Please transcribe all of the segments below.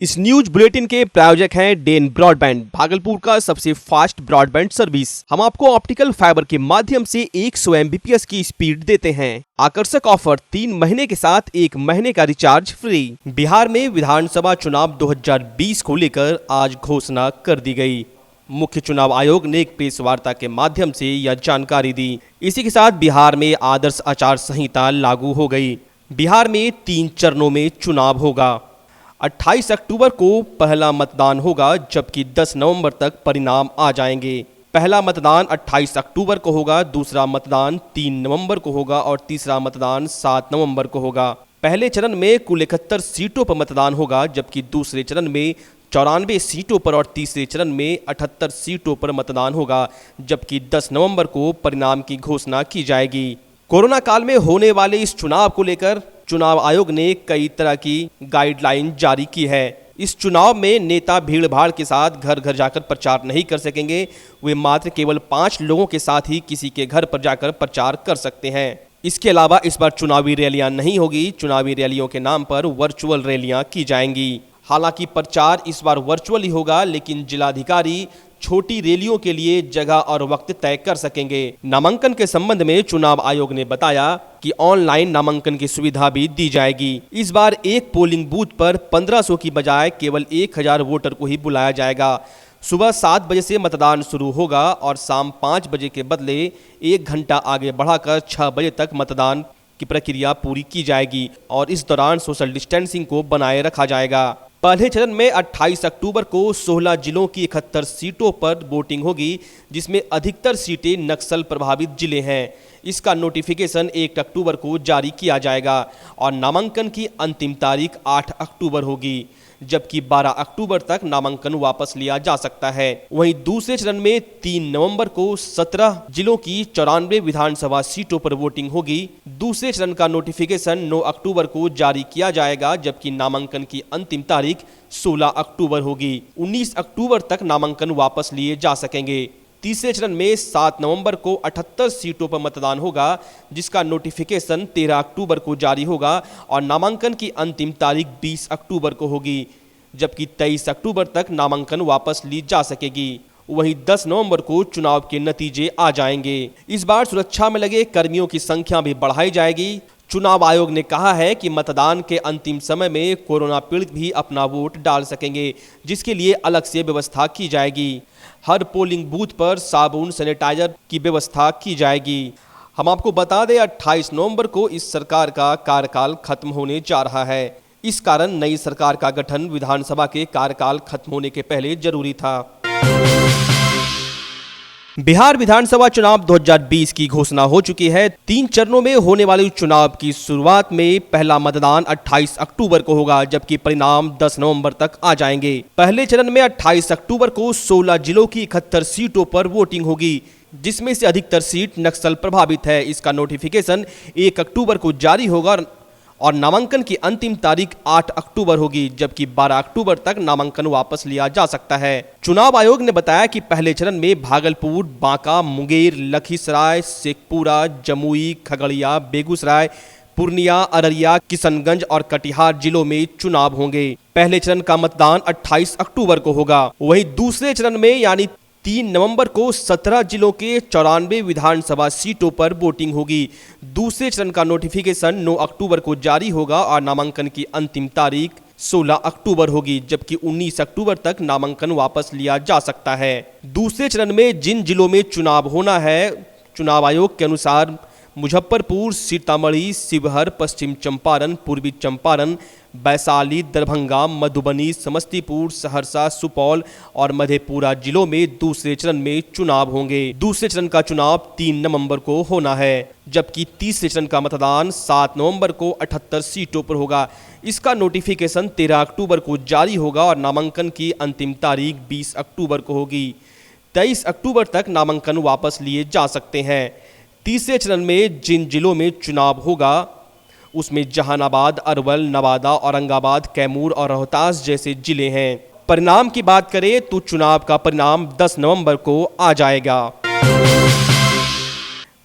इस news bulletin के प्रायोजक हैं डेन ब्रॉडबैंड, भागलपुर का सबसे फास्ट ब्रॉडबैंड सर्विस। हम आपको ऑप्टिकल फाइबर के माध्यम से 100 Mbps की स्पीड देते हैं। आकर्षक ऑफर 3 महीने के साथ 1 महीने का रिचार्ज फ्री। बिहार में विधानसभा चुनाव 2020 को लेकर आज घोषणा कर दी गई। मुख्य चुनाव आयोग ने एक प्रेस वार्ता के माध्यम से यह जानकारी दी। इसी के साथ बिहार में आदर्श आचार संहिता लागू हो गई। बिहार में 3 चरणों में चुनाव होगा। 28 अक्टूबर को पहला मतदान होगा, जबकि 10 नवंबर तक परिणाम आ जाएंगे। पहला मतदान 28 अक्टूबर को होगा, दूसरा मतदान 3 नवंबर को होगा और तीसरा मतदान 7 नवंबर को होगा। पहले चरण में कुल 71 सीटों पर मतदान होगा, जबकि दूसरे चरण में 94 सीटों पर और तीसरे चरण में 78 सीटों पर मतदान होगा, जबकि 10 नवंबर को परिणाम की घोषणा की जाएगी। कोरोना काल में होने वाले इस चुनाव को लेकर चुनाव आयोग ने कई तरह की गाइडलाइन जारी की है। इस चुनाव में नेता भीड़ भाड़ के साथ घर घर जाकर प्रचार नहीं कर सकेंगे। वे मात्र केवल 5 लोगों के साथ ही किसी के घर पर जाकर प्रचार कर सकते हैं। इसके अलावा इस बार चुनावी रैलियां नहीं होगी। चुनावी रैलियों के नाम पर वर्चुअल रैलियां की जाएंगी। हालांकि प्रचार इस बार वर्चुअल ही होगा, लेकिन जिलाधिकारी छोटी रैलियों के लिए जगह और वक्त तय कर सकेंगे। नामांकन के संबंध में चुनाव आयोग ने बताया कि ऑनलाइन नामांकन की सुविधा भी दी जाएगी। इस बार एक पोलिंग बूथ पर 1500 की बजाय केवल 1000 वोटर को ही बुलाया जाएगा। सुबह 7 बजे से मतदान शुरू होगा और शाम 5 बजे के बदले 1 घंटा आगे बढ़ाकर 6 बजे तक मतदान की प्रक्रिया पूरी की जाएगी और इस दौरान सोशल डिस्टेंसिंग को बनाए रखा जाएगा। पहले चरण में 28 अक्टूबर को 16 जिलों की 71 सीटों पर वोटिंग होगी, जिसमें अधिकतर सीटें नक्सल प्रभावित जिले हैं। इसका नोटिफिकेशन 1 अक्टूबर को जारी किया जाएगा और नामांकन की अंतिम तारीख 8 अक्टूबर होगी, जबकि 12 अक्टूबर तक नामांकन वापस लिया जा सकता है। वहीं दूसरे चरण में 3 नवंबर को 17 जिलों की 94 विधानसभा सीटों पर वोटिंग होगी। दूसरे चरण का नोटिफिकेशन 9 अक्टूबर को जारी किया जाएगा, जबकि नामांकन की अंतिम तारीख 16 अक्टूबर होगी। 19 अक्टूबर तक नामांकन वापस लिए जा सकेंगे। तीसरे चरण में 7 नवंबर को 78 सीटों पर मतदान होगा, जिसका नोटिफिकेशन 13 अक्टूबर को जारी होगा और नामांकन की अंतिम तारीख 20 अक्टूबर को होगी, जबकि 23 अक्टूबर तक नामांकन वापस ली जा सकेगी। वहीं 10 नवंबर को चुनाव के नतीजे आ जाएंगे। इस बार सुरक्षा में लगे कर्मियों की संख्या भी बढ़ाई जाएगी। चुनाव आयोग ने कहा है कि मतदान के अंतिम समय में कोरोना पीड़ित भी अपना वोट डाल सकेंगे, जिसके लिए अलग से व्यवस्था की जाएगी। हर पोलिंग बूथ पर साबुन सैनिटाइजर की व्यवस्था की जाएगी। हम आपको बता दें, 28 नवंबर को इस सरकार का कार्यकाल खत्म होने जा रहा है। इस कारण नई सरकार का गठन विधानसभा के कार्यकाल खत्म होने के पहले जरूरी था। बिहार विधानसभा चुनाव 2020 की घोषणा हो चुकी है। 3 चरणों में होने वाले चुनाव की शुरुआत में पहला मतदान 28 अक्टूबर को होगा, जबकि परिणाम 10 नवंबर तक आ जाएंगे। पहले चरण में 28 अक्टूबर को 16 जिलों की 71 सीटों पर वोटिंग होगी, जिसमें से अधिकतर सीट नक्सल प्रभावित है। इसका नोटिफिकेशन 1 अक्टूबर को जारी होगा और नामांकन की अंतिम तारीख 8 अक्टूबर होगी, जबकि 12 अक्टूबर तक नामांकन वापस लिया जा सकता है। चुनाव आयोग ने बताया कि पहले चरण में भागलपुर, बांका, मुंगेर, लखीसराय, शेखपुरा, जमुई, खगड़िया, बेगूसराय, पूर्णिया, अररिया, किशनगंज और कटिहार जिलों में चुनाव होंगे। पहले चरण का मतदान 28 अक्टूबर को होगा। वहीं दूसरे चरण में यानी 3 नवंबर को 17 जिलों के 94 विधानसभा सीटों पर वोटिंग होगी। दूसरे चरण का नोटिफिकेशन 9 अक्टूबर को जारी होगा और नामांकन की अंतिम तारीख 16 अक्टूबर होगी, जबकि 19 अक्टूबर तक नामांकन वापस लिया जा सकता है। दूसरे चरण में जिन जिलों में चुनाव होना है, चुनाव आयोग के अनुसार मुजफ्फरपुर, सीतामढ़ी, शिवहर, पश्चिम चंपारण, पूर्वी चंपारण, वैशाली, दरभंगा, मधुबनी, समस्तीपुर, सहरसा, सुपौल और मधेपुरा जिलों में दूसरे चरण में चुनाव होंगे। दूसरे चरण का चुनाव 3 नवंबर को होना है, जबकि तीसरे चरण का मतदान 7 नवंबर को 78 सीटों पर होगा। इसका नोटिफिकेशन 13 अक्टूबर को जारी होगा और नामांकन की अंतिम तारीख 20 अक्टूबर को होगी। 23 अक्टूबर तक नामांकन वापस लिए जा सकते हैं। तीसरे चरण में जिन जिलों में चुनाव होगा, उसमें जहानाबाद, अरवल, नवादा, औरंगाबाद, कैमूर और रोहतास जैसे जिले हैं। परिणाम की बात करें तो चुनाव का परिणाम 10 नवंबर को आ जाएगा।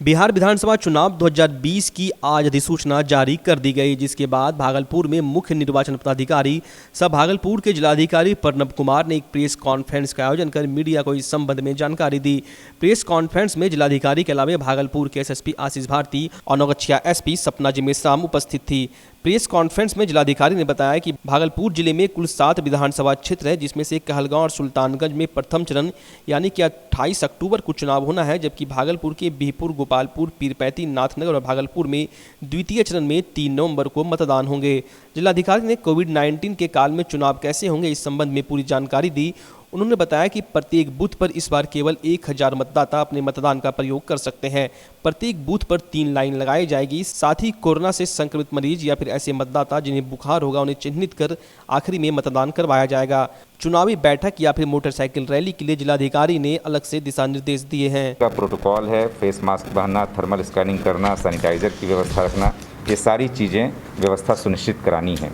बिहार विधानसभा चुनाव 2020 की आज अधिसूचना जारी कर दी गई, जिसके बाद भागलपुर में मुख्य निर्वाचन पदाधिकारी सह भागलपुर के जिलाधिकारी प्रणब कुमार ने एक प्रेस कॉन्फ्रेंस का आयोजन कर मीडिया को इस संबंध में जानकारी दी। प्रेस कॉन्फ्रेंस में जिलाधिकारी के अलावा भागलपुर के एसएसपी आशीष भारती और नौगछिया एसपी सपना जिमेश्राम उपस्थित थी। प्रेस कॉन्फ्रेंस में जिलाधिकारी ने बताया कि भागलपुर जिले में कुल 7 विधानसभा क्षेत्र है, जिसमें से कहलगांव और सुल्तानगंज में प्रथम चरण यानी कि 28 अक्टूबर को चुनाव होना है, जबकि भागलपुर के बिहपुर, गोपालपुर, पीरपैंती, नाथनगर और भागलपुर में द्वितीय चरण में 3 नवंबर को मतदान होंगे। जिलाधिकारी ने कोविड-19 के काल में चुनाव कैसे होंगे इस संबंध में पूरी जानकारी दी। उन्होंने बताया कि प्रत्येक बूथ पर इस बार केवल 1000 मतदाता अपने मतदान का प्रयोग कर सकते हैं। प्रत्येक बूथ पर 3 लाइन लगाई जाएगी। साथ ही कोरोना से संक्रमित मरीज या फिर ऐसे मतदाता जिन्हें बुखार होगा उन्हें चिन्हित कर आखिरी में मतदान करवाया जाएगा। चुनावी बैठक या फिर मोटरसाइकिल रैली के लिए जिलाधिकारी ने अलग से दिशा निर्देश दिए हैं। का प्रोटोकॉल है, फेस मास्क पहनना, थर्मल स्कैनिंग करना, सैनिटाइजर की व्यवस्था रखना, ये सारी चीज़ें व्यवस्था सुनिश्चित करानी है।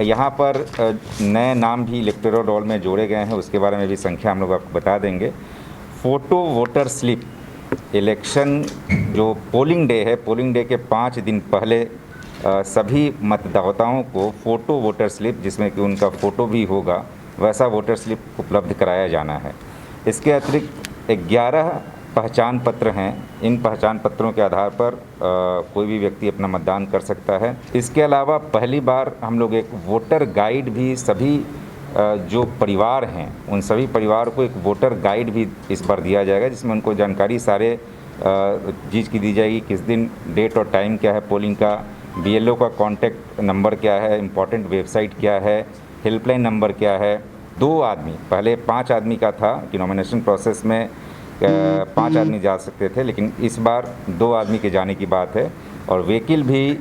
यहाँ पर नए नाम भी इलेक्टोरल रोल में जोड़े गए हैं, उसके बारे में भी संख्या हम लोग आपको बता देंगे। फ़ोटो वोटर स्लिप, इलेक्शन जो पोलिंग डे है, पोलिंग डे के 5 दिन पहले सभी मतदाताओं को फ़ोटो वोटर स्लिप, जिसमें कि उनका फ़ोटो भी होगा, वैसा वोटर स्लिप उपलब्ध कराया जाना है। इसके अतिरिक्त 11 पहचान पत्र हैं। इन पहचान पत्रों के आधार पर कोई भी व्यक्ति अपना मतदान कर सकता है। इसके अलावा पहली बार हम लोग एक वोटर गाइड भी सभी जो परिवार हैं उन सभी परिवार को एक वोटर गाइड भी इस बार दिया जाएगा, जिसमें उनको जानकारी सारे चीज़ की दी जाएगी, किस दिन डेट और टाइम क्या है पोलिंग का, बीएलओ का कॉन्टैक्ट नंबर क्या है, इम्पॉर्टेंट वेबसाइट क्या है, हेल्पलाइन नंबर क्या है। 2 आदमी, पहले 5 आदमी का था कि नॉमिनेशन प्रोसेस में 5 आदमी जा सकते थे, लेकिन इस बार 2 आदमी के जाने की बात है। और व्हीकल भी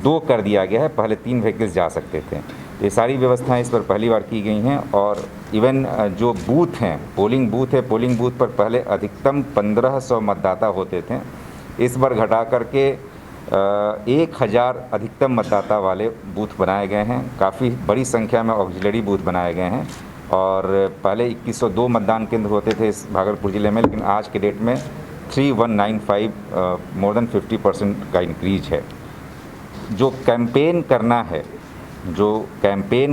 2 कर दिया गया है, पहले 3 व्हीकल्स जा सकते थे। ये सारी व्यवस्थाएं इस पर पहली बार की गई हैं। और इवन जो बूथ हैं, पोलिंग बूथ है, पोलिंग बूथ पर पहले अधिकतम 1500 मतदाता होते थे, इस बार घटा करके 1000 अधिकतम मतदाता वाले बूथ बनाए गए हैं। काफ़ी बड़ी संख्या में ऑक्सिलरी बूथ बनाए गए हैं। और पहले 2102 मतदान केंद्र होते थे इस भागलपुर ज़िले में, लेकिन आज के डेट में 3195, मोर देन 50% का इंक्रीज है। जो कैंपेन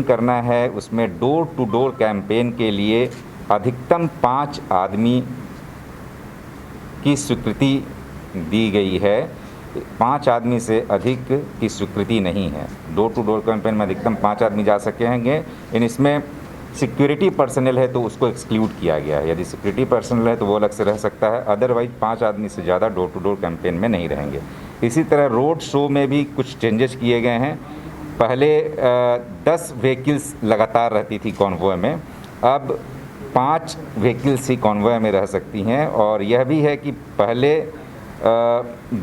करना है उसमें डोर टू डोर कैंपेन के लिए अधिकतम 5 आदमी की स्वीकृति दी गई है। 5 आदमी से अधिक की स्वीकृति नहीं है। डोर टू डोर कैंपेन में अधिकतम 5 आदमी जा सकेंगे। इन इसमें सिक्योरिटी पर्सनल है तो उसको एक्सक्लूड किया गया है। यदि सिक्योरिटी पर्सनल है तो वो अलग से रह सकता है, अदरवाइज 5 आदमी से ज़्यादा डोर टू डोर कैंपेन में नहीं रहेंगे। इसी तरह रोड शो में भी कुछ चेंजेस किए गए हैं। पहले 10 व्हीकल्स लगातार रहती थी कॉन्वॉय में, अब 5 व्हीकल्स ही कॉन्वॉय में रह सकती हैं। और यह भी है कि पहले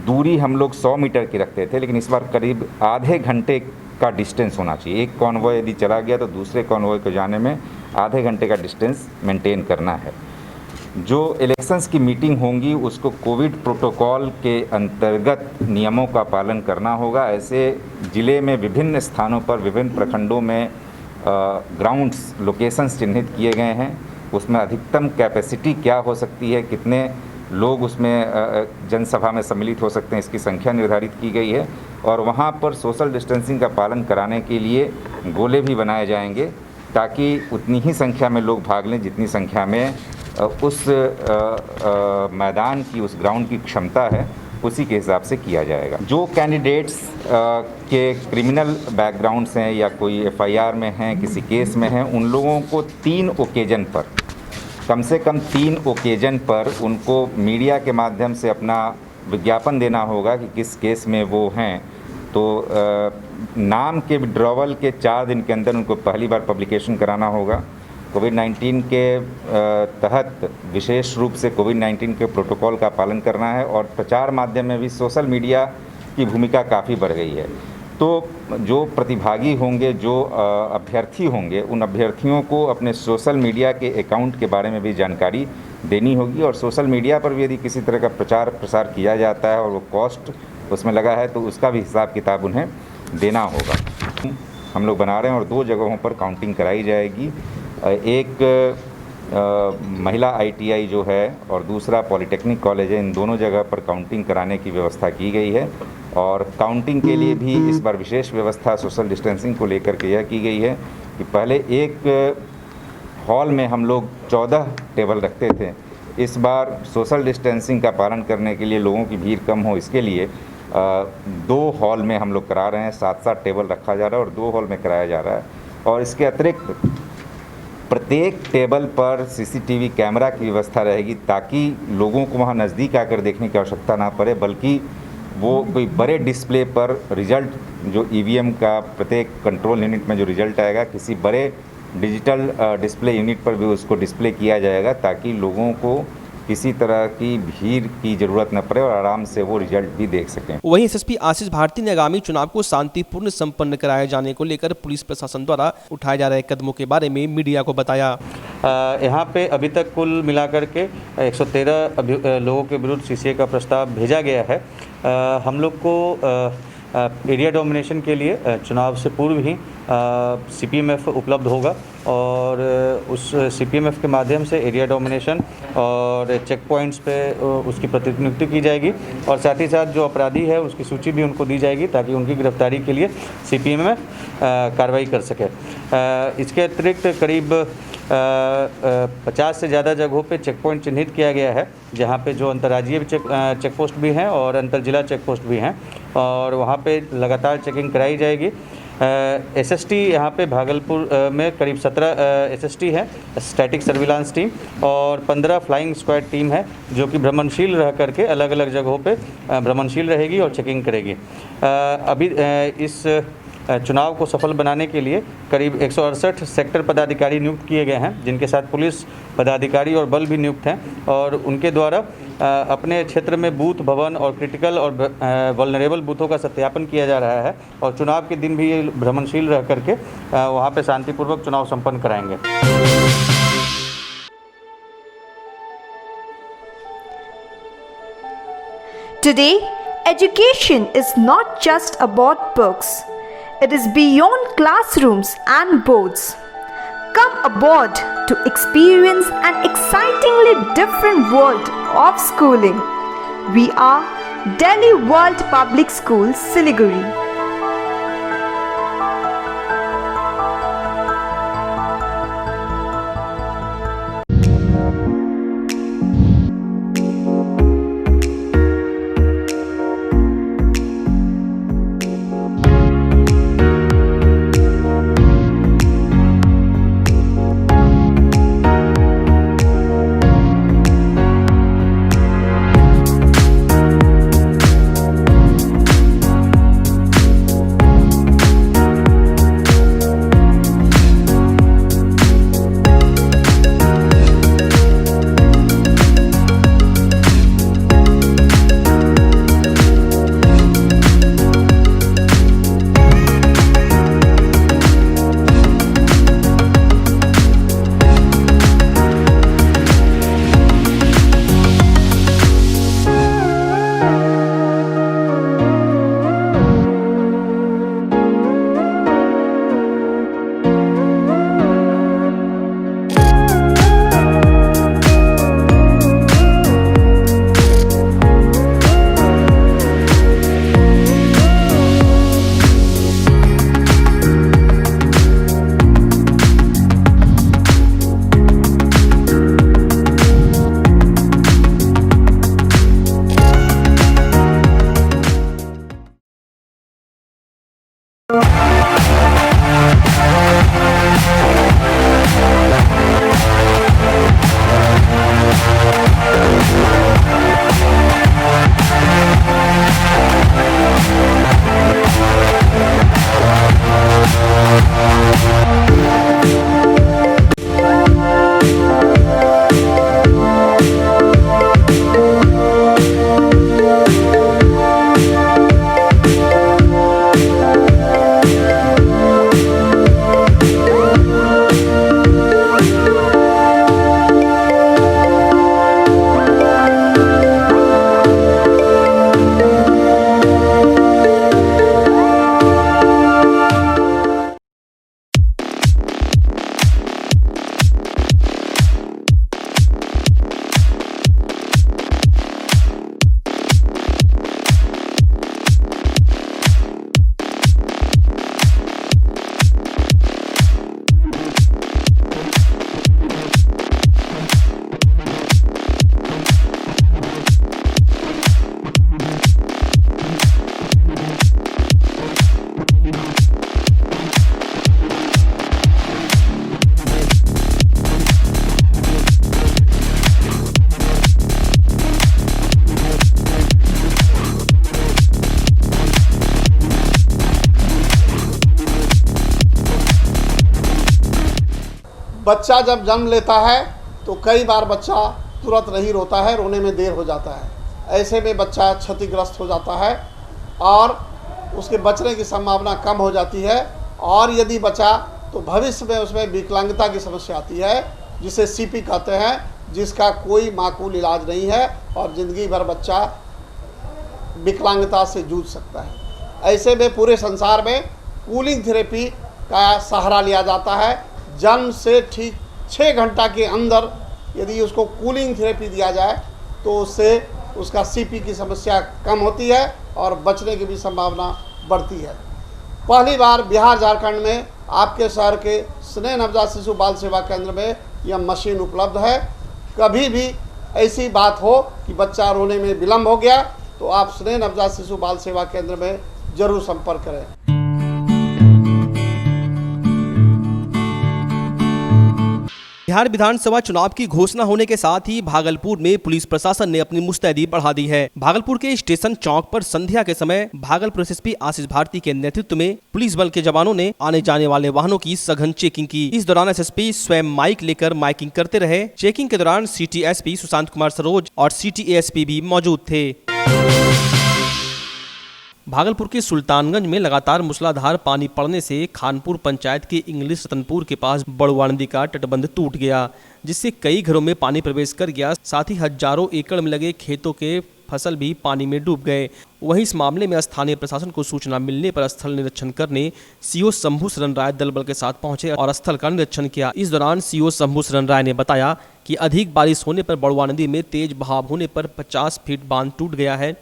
दूरी हम लोग 100 मीटर की रखते थे, लेकिन इस बार करीब आधे घंटे का डिस्टेंस होना चाहिए। एक कॉन्वॉय यदि चला गया तो दूसरे कॉन्वॉय को जाने में आधे घंटे का डिस्टेंस मेंटेन करना है। जो इलेक्शंस की मीटिंग होंगी उसको कोविड प्रोटोकॉल के अंतर्गत नियमों का पालन करना होगा। ऐसे ज़िले में विभिन्न स्थानों पर, विभिन्न प्रखंडों में ग्राउंड्स, लोकेशंस चिन्हित किए गए हैं। उसमें अधिकतम कैपेसिटी क्या हो सकती है, कितने लोग उसमें जनसभा में सम्मिलित हो सकते हैं, इसकी संख्या निर्धारित की गई है। और वहाँ पर सोशल डिस्टेंसिंग का पालन कराने के लिए गोले भी बनाए जाएंगे, ताकि उतनी ही संख्या में लोग भाग लें जितनी संख्या में उस मैदान की, उस ग्राउंड की क्षमता है, उसी के हिसाब से किया जाएगा। जो कैंडिडेट्स के क्रिमिनल बैकग्राउंड्स हैं या कोई एफआईआर में हैं, किसी केस में हैं, उन लोगों को 3 ओकेजन पर, कम से कम 3 ओकेजन पर उनको मीडिया के माध्यम से अपना विज्ञापन देना होगा कि किस केस में वो हैं। तो नाम के विड्रॉवल के 4 दिन के अंदर उनको पहली बार पब्लिकेशन कराना होगा। कोविड-19 के तहत विशेष रूप से कोविड-19 के प्रोटोकॉल का पालन करना है। और प्रचार माध्यम में भी सोशल मीडिया की भूमिका काफ़ी बढ़ गई है। तो जो प्रतिभागी होंगे, जो अभ्यर्थी होंगे, उन अभ्यर्थियों को अपने सोशल मीडिया के अकाउंट के बारे में भी जानकारी देनी होगी। और सोशल मीडिया पर भी यदि किसी तरह का प्रचार प्रसार किया जाता है और वो कॉस्ट उसमें लगा है तो उसका भी हिसाब किताब उन्हें देना होगा। हम लोग बना रहे हैं और 2 जगहों पर काउंटिंग कराई जाएगी। एक महिला ITI जो है और दूसरा पॉलिटेक्निक कॉलेज है, इन दोनों जगह पर काउंटिंग कराने की व्यवस्था की गई है। और काउंटिंग के लिए भी इस बार विशेष व्यवस्था सोशल डिस्टेंसिंग को लेकर के यह की गई है कि पहले एक हॉल में हम लोग 14 टेबल रखते थे। इस बार सोशल डिस्टेंसिंग का पालन करने के लिए, लोगों की भीड़ कम हो इसके लिए 2 हॉल में हम लोग करा रहे हैं। 7-7 टेबल रखा जा रहा है और 2 हॉल में कराया जा रहा है। और इसके अतिरिक्त प्रत्येक टेबल पर CCTV कैमरा की व्यवस्था रहेगी ताकि लोगों को वहाँ नज़दीक आकर देखने की आवश्यकता ना पड़े, बल्कि वो कोई बड़े डिस्प्ले पर रिजल्ट जो EVM का प्रत्येक कंट्रोल यूनिट में जो रिजल्ट आएगा, किसी बड़े डिजिटल डिस्प्ले यूनिट पर भी उसको डिस्प्ले किया जाएगा ताकि लोगों को किसी तरह की भीड़ की जरूरत न पड़े और आराम से वो रिजल्ट भी देख सकें। वहीं SSP आशीष भारती ने आगामी चुनाव को शांतिपूर्ण संपन्न कराए जाने को लेकर पुलिस प्रशासन द्वारा उठाए जा रहे कदमों के बारे में मीडिया को बताया। यहाँ पे अभी तक कुल मिलाकर के 113 लोगों के विरुद्ध CCA का प्रस्ताव भेजा गया है। हम लोग को एरिया डोमिनेशन के लिए चुनाव से पूर्व ही CPMF उपलब्ध होगा और उस CPMF के माध्यम से एरिया डोमिनेशन और चेक पॉइंट्स पे उसकी प्रतिनियुक्ति की जाएगी और साथ ही साथ जो अपराधी है उसकी सूची भी उनको दी जाएगी ताकि उनकी गिरफ्तारी के लिए CPMF कार्रवाई कर सके। इसके अतिरिक्त करीब 50 से ज़्यादा जगहों पे चेक पॉइंट चिन्हित किया गया है, जहाँ पे जो अंतर्राज्यीय चेक पोस्ट भी हैं और अंतर जिला चेक पोस्ट भी हैं और वहाँ पे लगातार चेकिंग कराई जाएगी। SST यहाँ पे भागलपुर में करीब 17 SST है, स्टैटिक सर्विलांस टीम, और 15 फ्लाइंग स्क्वाड टीम है जो कि भ्रमणशील रह करके अलग अलग जगहों पे भ्रमणशील रहेगी और चेकिंग करेगी। अभी इस चुनाव को सफल बनाने के लिए करीब 168 सेक्टर पदाधिकारी नियुक्त किए गए हैं, जिनके साथ पुलिस पदाधिकारी और बल भी नियुक्त हैं और उनके द्वारा अपने क्षेत्र में बूथ, भवन और क्रिटिकल और वल्नरेबल बूथों का सत्यापन किया जा रहा है और चुनाव के दिन भी ये भ्रमणशील रह करके वहाँ पे शांतिपूर्वक चुनाव संपन्न कराएंगे। Today, education is not just about books. It is beyond classrooms and boards. Come aboard to experience an excitingly different world of schooling. We are Delhi World Public School, Siliguri. बच्चा जब जन्म लेता है तो कई बार बच्चा तुरंत नहीं रोता है, रोने में देर हो जाता है। ऐसे में बच्चा क्षतिग्रस्त हो जाता है और उसके बचने की संभावना कम हो जाती है। और यदि बचा तो भविष्य में उसमें विकलांगता की समस्या आती है, जिसे सीपी कहते हैं, जिसका कोई माकूल इलाज नहीं है और ज़िंदगी भर बच्चा विकलांगता से जूझ सकता है। ऐसे में पूरे संसार में कूलिंग थेरेपी का सहारा लिया जाता है। जन्म से ठीक 6 घंटा के अंदर यदि उसको कूलिंग थेरेपी दिया जाए तो उससे उसका सीपी की समस्या कम होती है और बचने की भी संभावना बढ़ती है। पहली बार बिहार झारखंड में आपके शहर के स्नेह नवजात शिशु बाल सेवा केंद्र में यह मशीन उपलब्ध है। कभी भी ऐसी बात हो कि बच्चा रोने में विलम्ब हो गया तो आप स्नेह नवजात शिशु बाल सेवा केंद्र में जरूर संपर्क करें। बिहार विधानसभा चुनाव की घोषणा होने के साथ ही भागलपुर में पुलिस प्रशासन ने अपनी मुस्तैदी बढ़ा दी है। भागलपुर के स्टेशन चौक पर संध्या के समय भागलपुर एसएसपी आशीष भारती के नेतृत्व में पुलिस बल के जवानों ने आने जाने वाले वाहनों की सघन चेकिंग की। इस दौरान एसएसपी स्वयं माइक लेकर माइकिंग करते रहे। चेकिंग के दौरान सिटी एसपी सुशांत कुमार सरोज और सिटी एएसपी भी मौजूद थे। भागलपुर के सुल्तानगंज में लगातार मूसलाधार पानी पड़ने से खानपुर पंचायत के इंग्लिश रतनपुर के पास बड़ुआ नदी का तटबंध टूट गया, जिससे कई घरों में पानी प्रवेश कर गया। साथ ही हजारों एकड़ में लगे खेतों के फसल भी पानी में डूब गए। वहीं इस मामले में स्थानीय प्रशासन को सूचना मिलने पर स्थल निरीक्षण करने सीओ शंभू शरण राय दल बल के साथ पहुंचे और स्थल का निरीक्षण किया। इस दौरान सीओ शंभू शरण राय ने बताया कि अधिक बारिश होने पर बड़ुआ नदी में तेज बहाव होने पर 50 फीट बांध टूट गया है,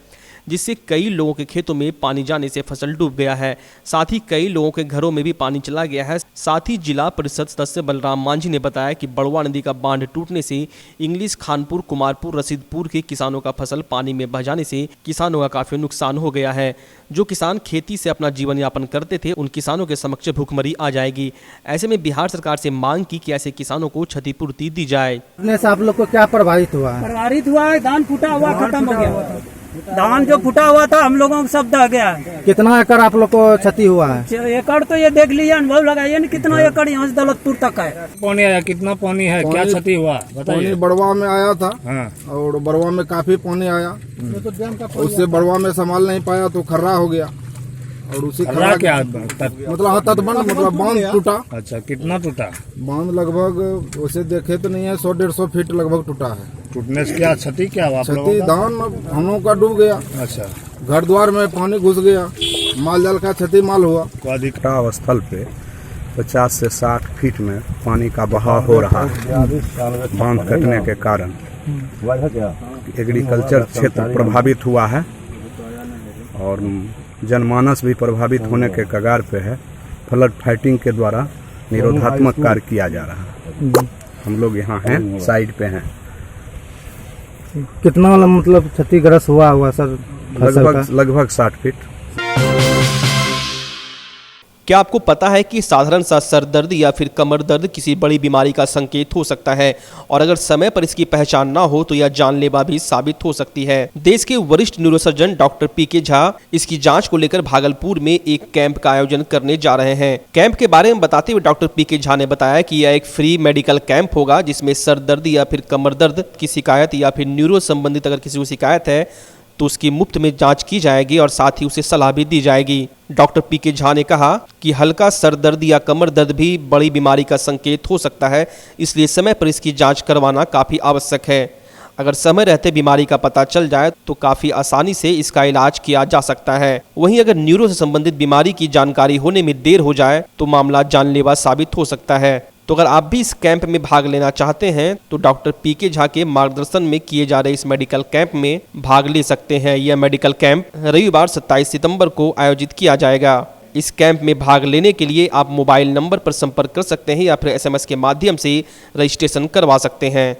जिससे कई लोगों के खेतों में पानी जाने से फसल डूब गया है। साथ ही कई लोगों के घरों में भी पानी चला गया है। साथ ही जिला परिषद सदस्य बलराम मांझी ने बताया कि बड़ुआ नदी का बांध टूटने से इंग्लिश, खानपुर, कुमारपुर, रसीदपुर के किसानों का फसल पानी में बह जाने से किसानों का काफी नुकसान हो गया है। जो किसान खेती से अपना जीवन यापन करते थे, उन किसानों के समक्ष भूखमरी आ जाएगी। ऐसे में बिहार सरकार से मांग की कि ऐसे किसानों को क्षतिपूर्ति दी जाए। आप लोग को क्या प्रभावित हुआ है? प्रभावित हुआ है, धान फूटा हुआ खत्म हो गया। धान जो फूटा हुआ था हम लोगों को सब दह गया। कितना एकड़ आप लोग को क्षति हुआ है? एकड़ तो ये देख लीजिए, अनुभव लगाइए ना कितना एकड़ यहाँ से दौलतपुर तक है। पानी आया, कितना पानी है, क्या क्षति हुआ पानी बड़वा में आया था। हाँ। और बड़वा में काफी पानी आया, उससे बड़वा में संभाल नहीं पाया तो खर्रा हो गया। और उसी खर्रा क्या मतलब तटबंध मतलब बांध टूटा। अच्छा, कितना टूटा? बांध लगभग उसे देखे तो नहीं है, 100-150 फीट लगभग टूटा है। टूटने से क्या क्षति क्या हुआ? क्षति धान हम लोग का डूब गया। अच्छा, घर द्वार में पानी घुस गया, माल जाल का क्षति माल हुआ। कटाव स्थल पे 50 से 60 फीट में पानी का बहाव हो रहा है। बांध कटने के कारण एग्रीकल्चर क्षेत्र प्रभावित हुआ है और जनमानस भी प्रभावित होने के कगार पे है। फ्लड फाइटिंग के द्वारा निरोधात्मक कार्य किया जा रहा है। हम लोग यहाँ हैं, साइड पे हैं। कितना मतलब क्षतिग्रस्त हुआ सर? लगभग 60 फीट। क्या आपको पता है कि साधारण सा सर दर्द या फिर कमर दर्द किसी बड़ी बीमारी का संकेत हो सकता है और अगर समय पर इसकी पहचान ना हो तो यह जानलेवा भी साबित हो सकती है। देश के वरिष्ठ न्यूरोसर्जन डॉक्टर पीके झा इसकी जांच को लेकर भागलपुर में एक कैंप का आयोजन करने जा रहे हैं। कैंप के बारे में बताते हुए डॉक्टर पीके झा ने बताया कि यह एक फ्री मेडिकल कैंप होगा, जिसमें सर दर्द या फिर कमर दर्द की शिकायत या फिर न्यूरो संबंधित अगर किसी को शिकायत है तो उसकी मुफ्त में जांच की जाएगी और साथ ही उसे सलाह भी दी जाएगी। डॉक्टर पीके झा ने कहा कि हल्का सर दर्द या कमर दर्द भी बड़ी बीमारी का संकेत हो सकता है, इसलिए समय पर इसकी जांच करवाना काफ़ी आवश्यक है। अगर समय रहते बीमारी का पता चल जाए तो काफ़ी आसानी से इसका इलाज किया जा सकता है। वहीं अगर न्यूरो से संबंधित बीमारी की जानकारी होने में देर हो जाए तो मामला जानलेवा साबित हो सकता है। तो अगर आप भी इस कैंप में भाग लेना चाहते हैं तो डॉक्टर पीके झा के मार्गदर्शन में किए जा रहे इस मेडिकल कैंप में भाग ले सकते हैं। यह मेडिकल कैंप रविवार 27 सितंबर को आयोजित किया जाएगा। इस कैंप में भाग लेने के लिए आप मोबाइल नंबर पर संपर्क कर सकते हैं या फिर SMS के माध्यम से रजिस्ट्रेशन करवा सकते हैं।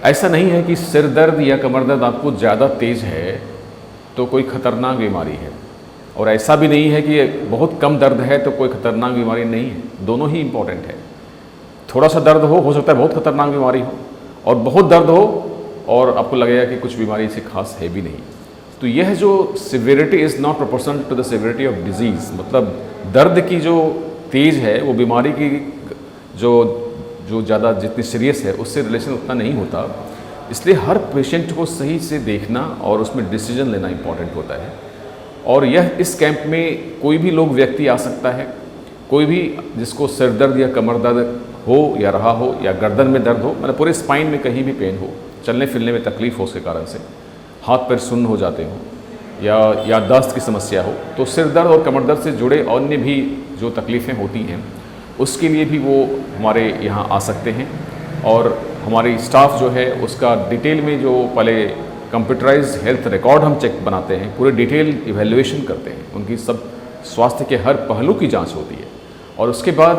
ऐसा नहीं है कि सिर दर्द या कमर दर्द आपको ज़्यादा तेज है तो कोई खतरनाक बीमारी है, और ऐसा भी नहीं है कि बहुत कम दर्द है तो कोई खतरनाक बीमारी नहीं है। दोनों ही इम्पोर्टेंट है। थोड़ा सा दर्द हो सकता है बहुत खतरनाक बीमारी हो, और बहुत दर्द हो और आपको लगेगा कि कुछ बीमारी से खास है भी नहीं। तो यह जो severity is not proportional to the severity of disease, मतलब दर्द की जो तेज है वो बीमारी की जो जो ज़्यादा जितनी सीरियस है उससे रिलेशन उतना नहीं होता। इसलिए हर पेशेंट को सही से देखना और उसमें डिसीजन लेना इम्पॉर्टेंट होता है। और यह इस कैंप में कोई भी लोग व्यक्ति आ सकता है, कोई भी जिसको सिर दर्द या कमर दर्द हो या रहा हो या गर्दन में दर्द हो, मतलब पूरे स्पाइन में कहीं भी पेन हो, चलने फिरने में तकलीफ़ हो उसके कारण से, हाथ पैर सुन्न हो जाते हो या याददाश्त की समस्या हो, तो सिर दर्द और कमर दर्द से जुड़े अन्य भी जो तकलीफ़ें होती हैं उसके लिए भी वो हमारे यहाँ आ सकते हैं। और हमारी स्टाफ जो है उसका डिटेल में जो पहले कंप्यूटराइज्ड हेल्थ रिकॉर्ड हम चेक बनाते हैं, पूरे डिटेल इवैल्यूएशन करते हैं, उनकी सब स्वास्थ्य के हर पहलू की जांच होती है। और उसके बाद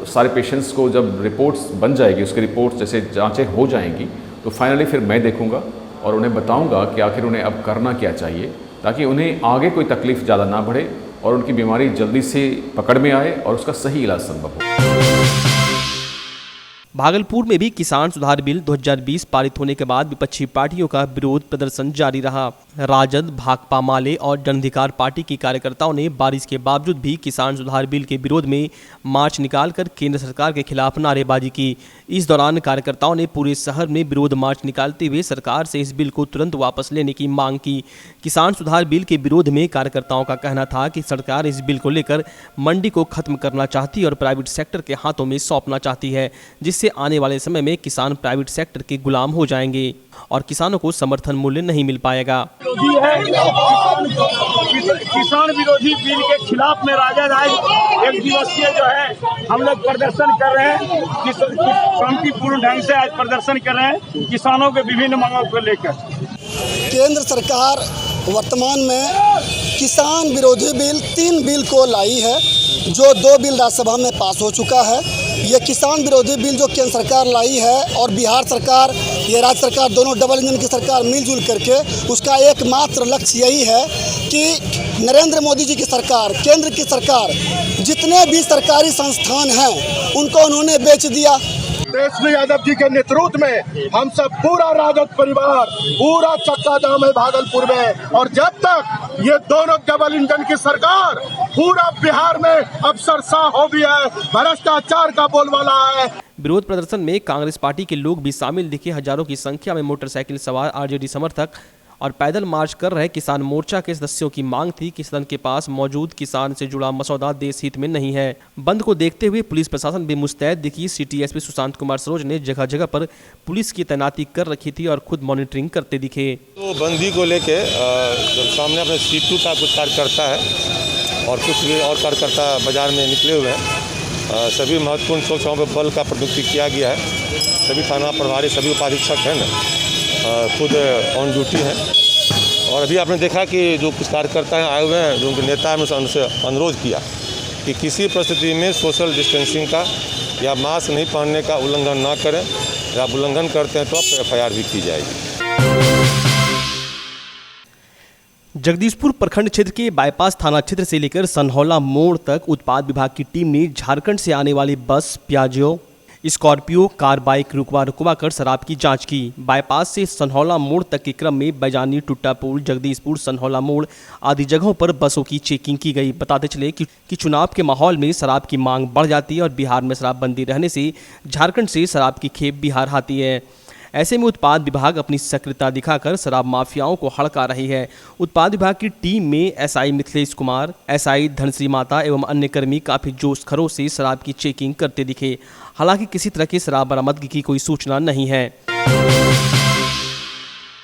सारे पेशेंट्स को जब रिपोर्ट्स बन जाएगी, उसकी रिपोर्ट्स जैसे जांचें हो जाएंगी, तो फाइनली फिर मैं देखूंगा और उन्हें बताऊंगा कि आखिर उन्हें अब करना क्या चाहिए, ताकि उन्हें आगे कोई तकलीफ़ ज़्यादा ना बढ़े और उनकी बीमारी जल्दी से पकड़ में आए और उसका सही इलाज संभव हो। भागलपुर में भी किसान सुधार बिल 2020 पारित होने के बाद विपक्षी पार्टियों का विरोध प्रदर्शन जारी रहा। राजद, भाकपा माले और जन अधिकार पार्टी के कार्यकर्ताओं ने बारिश के बावजूद भी किसान सुधार बिल के विरोध में मार्च निकालकर केंद्र सरकार के खिलाफ नारेबाजी की। इस दौरान कार्यकर्ताओं ने पूरे शहर में विरोध मार्च निकालते हुए सरकार से इस बिल को तुरंत वापस लेने की मांग की। किसान सुधार बिल के विरोध में कार्यकर्ताओं का कहना था कि सरकार इस बिल को लेकर मंडी को खत्म करना चाहती है और प्राइवेट सेक्टर के हाथों में सौंपना चाहती है, जिससे आने वाले समय में किसान प्राइवेट सेक्टर के गुलाम हो जाएंगे और किसानों को समर्थन मूल्य नहीं मिल पाएगा। किसान विरोधी बिल के खिलाफ में राजद आज एक दिवसीय जो है हम लोग प्रदर्शन कर रहे हैं, शांतिपूर्ण ढंग से आज प्रदर्शन कर रहे हैं किसानों के विभिन्न मांगों को लेकर। केंद्र सरकार वर्तमान में किसान विरोधी बिल 3 बिल को लाई है, जो 2 बिल राज्यसभा में पास हो चुका है। ये किसान विरोधी बिल जो केंद्र सरकार लाई है और बिहार सरकार, ये राज्य सरकार, दोनों डबल इंजन की सरकार मिलजुल करके उसका एकमात्र लक्ष्य यही है कि नरेंद्र मोदी जी की सरकार, केंद्र की सरकार, जितने भी सरकारी संस्थान हैं उनको उन्होंने बेच दिया। तेजस्वी यादव जी के नेतृत्व में हम सब पूरा राजद परिवार पूरा चक्का जाम है भागलपुर में, और जब तक ये दोनों डबल इंजन की सरकार पूरा बिहार में अफसरशाह हो भी है, भ्रष्टाचार का बोलबाला है। विरोध प्रदर्शन में कांग्रेस पार्टी के लोग भी शामिल दिखे। हजारों की संख्या में मोटरसाइकिल सवार आरजेडी समर्थक और पैदल मार्च कर रहे किसान मोर्चा के सदस्यों की मांग थी कि सदन के पास मौजूद किसान से जुड़ा मसौदा देश हित में नहीं है। बंद को देखते हुए पुलिस प्रशासन भी मुस्तैद दिखी। सिटी एसपी सुशांत कुमार सरोज ने जगह जगह पर पुलिस की तैनाती कर रखी थी और खुद मॉनिटरिंग करते दिखे। तो बंदी को लेके जब सामने अपने सीटू का कुछ कार्यकर्ता है और कुछ भी और कार्यकर्ता बाजार में निकले हुए हैं, सभी महत्वपूर्ण चौकियों पर बल का प्रयुक्त किया गया है। सभी थाना प्रभारी, सभी उपाधीक्षक हैं ना, खुद ऑन ड्यूटी हैं। और अभी आपने देखा कि जो कुछ कार्यकर्ता आए हुए हैं, जो उनके नेता ने उनसे अनुरोध किया कि किसी परिस्थिति में सोशल डिस्टेंसिंग का या मास्क नहीं पहनने का उल्लंघन ना करें, या उल्लंघन करते हैं तो FIR भी की जाएगी। जगदीशपुर प्रखंड क्षेत्र के बाईपास थाना क्षेत्र से लेकर सनहौला मोड़ तक उत्पाद विभाग की टीम ने झारखंड से आने वाली बस, पियाजो, स्कॉर्पियो, कार, बाइक रुकवा कर शराब की जांच की। बाईपास से सनहौला मोड़ तक के क्रम में बैजानी, टुट्टापुर, जगदीशपुर, सनहौला मोड़ आदि जगहों पर बसों की चेकिंग की गई। बताते चले कि चुनाव के माहौल में शराब की मांग बढ़ जाती है और बिहार में शराबबंदी रहने से झारखंड से शराब की खेप बिहार आती है। ऐसे में उत्पाद विभाग अपनी सक्रियता दिखाकर शराब माफियाओं को हड़का रही है। उत्पाद विभाग की टीम में SI मिथिलेश कुमार, SI धनश्री माता एवं अन्य कर्मी काफी जोश खरों से शराब की चेकिंग करते दिखे। हालांकि किसी तरह की शराब बरामदगी की कोई सूचना नहीं है।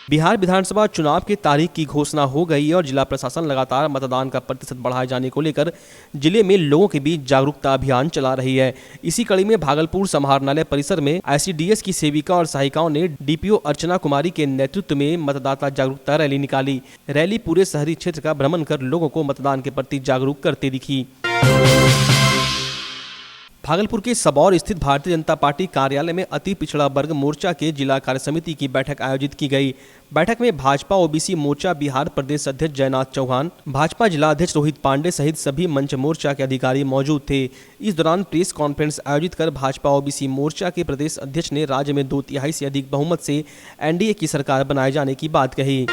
बिहार विधानसभा चुनाव की तारीख की घोषणा हो गई और जिला प्रशासन लगातार मतदान का प्रतिशत बढ़ाए जाने को लेकर जिले में लोगों के बीच जागरूकता अभियान चला रही है। इसी कड़ी में भागलपुर समाहरणालय परिसर में ICDS की सेविका और सहायिकाओं ने DPO अर्चना कुमारी के नेतृत्व में मतदाता जागरूकता रैली निकाली। रैली पूरे शहरी क्षेत्र का भ्रमण कर लोगों को मतदान के प्रति जागरूक करते दिखी। भागलपुर के सबौर स्थित भारतीय जनता पार्टी कार्यालय में अति पिछड़ा वर्ग मोर्चा के जिला कार्य समिति की बैठक आयोजित की गई। बैठक में भाजपा OBC मोर्चा बिहार प्रदेश अध्यक्ष जयनाथ चौहान, भाजपा जिला अध्यक्ष रोहित पांडे सहित सभी मंच मोर्चा के अधिकारी मौजूद थे। इस दौरान प्रेस कॉन्फ्रेंस आयोजित कर भाजपा OBC मोर्चा के प्रदेश अध्यक्ष ने राज्य में 2/3 से अधिक बहुमत से NDA की सरकार बनाए जाने की बात कही।